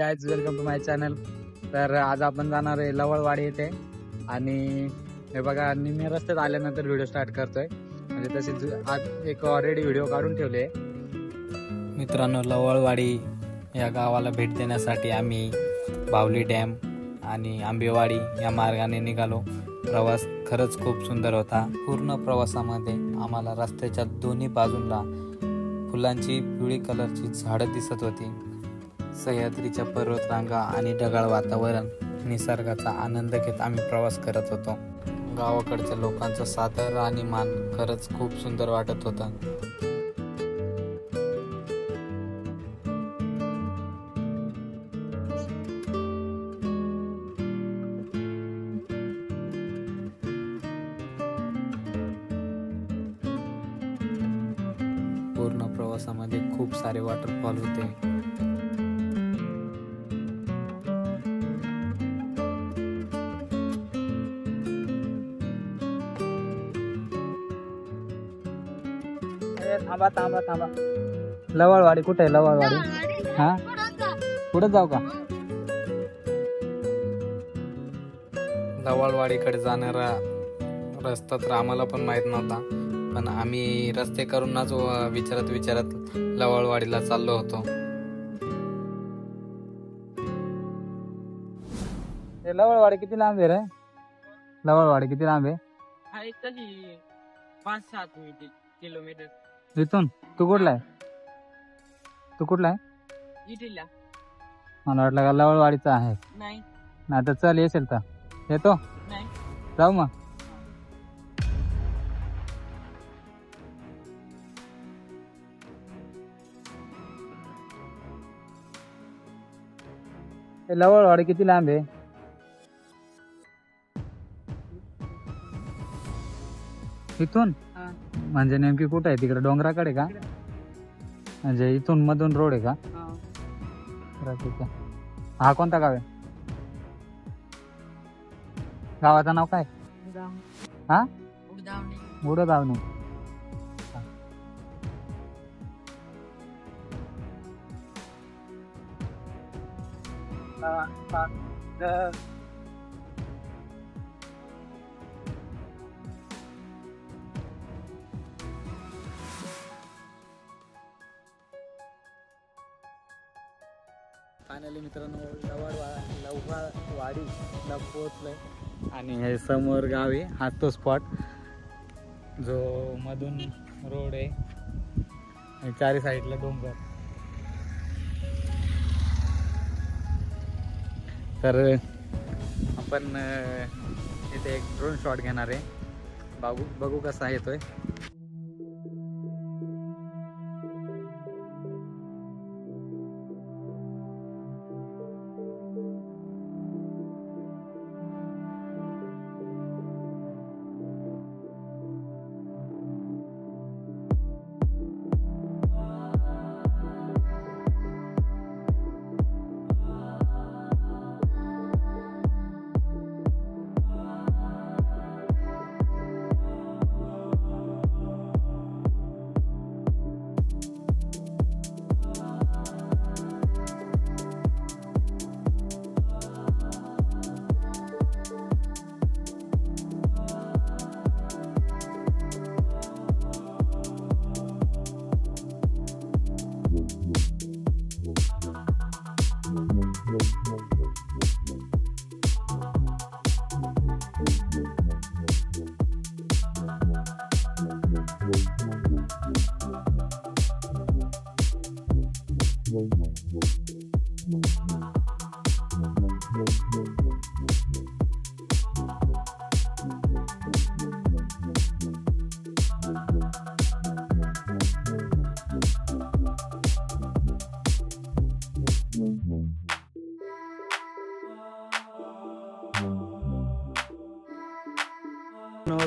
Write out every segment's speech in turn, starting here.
Guys welcome to my channel. तर आज आपण जाणार आहे लवळवाडी येथे आणि हे बघा निम्मे रस्त्यात आल्यानंतर व्हिडिओ स्टार्ट करतोय। म्हणजे तसेच आज एक ऑलरेडी व्हिडिओ काढून ठेवले। मित्रांनो, लवळवाडी या गावाला भेट देण्यासाठी आम्ही बावली डॅम आणि आंबेवाडी या मार्गाने निघालो। प्रवास खरंच खूप सुंदर होता। पूर्ण प्रवासामध्ये आम्हाला रस्त्याच्या दोन्ही बाजूंना फुलांची पिवळी कलरची झाडं दिसत होती। सह्याद्रीच्या पर्वतरांगा आणि ढगाळ वातावरण, निसर्गाचा आनंद घेत आम्ही प्रवास करत होतो। गावाकडच्या लोकांचं साधं राहणीमान खरंच खूप सुंदर वाटत होतं। पूर्ण प्रवासामध्ये खूप सारे वॉटरफॉल होते। थांबा थांबा थांबा, लवळवाडी कुठे आहे? लवळवाडी हा पुढे जाऊ का? लवळवाडीकडे जाणारा रस्ता तर आम्हाला पण माहित नव्हता, पण आम्ही रस्ते करूनच विचारत लवळवाडीला चाललो होतो। लवळवाडी किती लांब आहे रे? लवळवाडी किती लांब आहे? 5-7 किलोमीटर इथून। तू कुठला आहे? इथला मला वाटलं का लवळवाडीचा आहे। नाही नाही तर चल, येशील तर येतो। नाही जाऊ मग। लवळवाडी किती लांब आहे? इथून म्हणजे नेमकी कुठे आहे? तिकडे डोंगराकडे का? म्हणजे इथून मधून रोड आहे का? ठीक आहे। हा कोणता गाव आहे? गावाचं नाव काय? हा उडदावणे। फायनली मित्रांनो लवळवाडीला पोहोचलोय आणि हे समोर गाव आहे। हा तो स्पॉट जो मधून रोड आहे आणि चारी साईडला डोंगर। तर आपण इथे एक ड्रोन शॉट घेणार आहे। बघू कसा येतोय।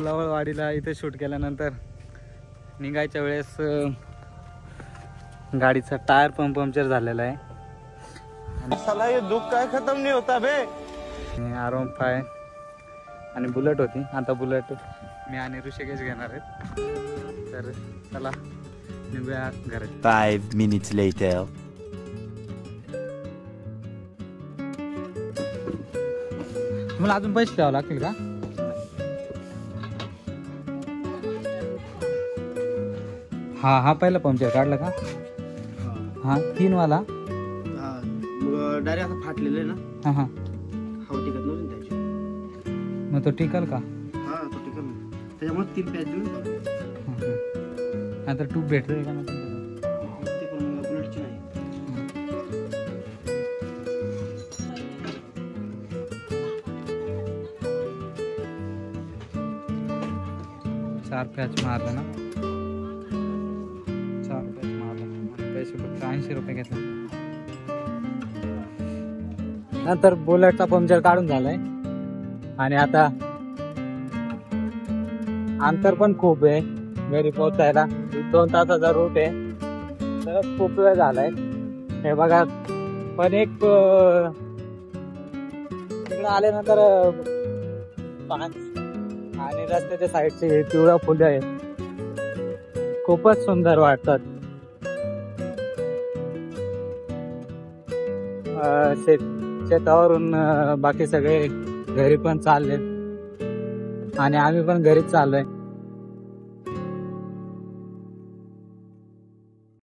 लवळवाडीला इथे शूट केल्यानंतर निघायच्या वेळेस गाडीचा टायर पण पंक्चर झालेला आहे। साला ये दुख काय खत्म नहीं होता बे। R15 आणि बुलेट होती। आता बुलेट मी आणि ऋषिकेश घेणार आहेत। तर चला निघूया घरात। 5 minutes later. तुम्हाला अजून पैसे द्यावं लागतील का? हा पहिला पंक्चर काढला का? हा 3 वाला. मग डायरेक्ट आता फाटलेलं आहे ना. हा हवा टिकत नव्हती ना त्याची. मग तो टिकल का? हा तो टिकत नाही. त्याच्यामुळे 3 पॅच दिले. आता ट्यूब भेटतोय का? ते पण बुलेटची नाही. चार पॅच मारले ना. 4 पॅच मारले. पैसे फक्त 80 रुपये घेतले. नंतर बुलेटचा पंक्चर काढून झालाय आणि आता अंतर पण खूप आहे घरी पोहोचायला. 2 तासाचा रूट आहे तर खूप वेळ झालाय. हे बघा पण एक तिकडे आल्यानंतर आणि रस्त्याच्या साईडचे पिवळा फुले आहेत खूपच सुंदर वाटतात. शेतावरून बाकी सगळे घरी पण चालले आणि आम्ही पण घरीच चाललोय.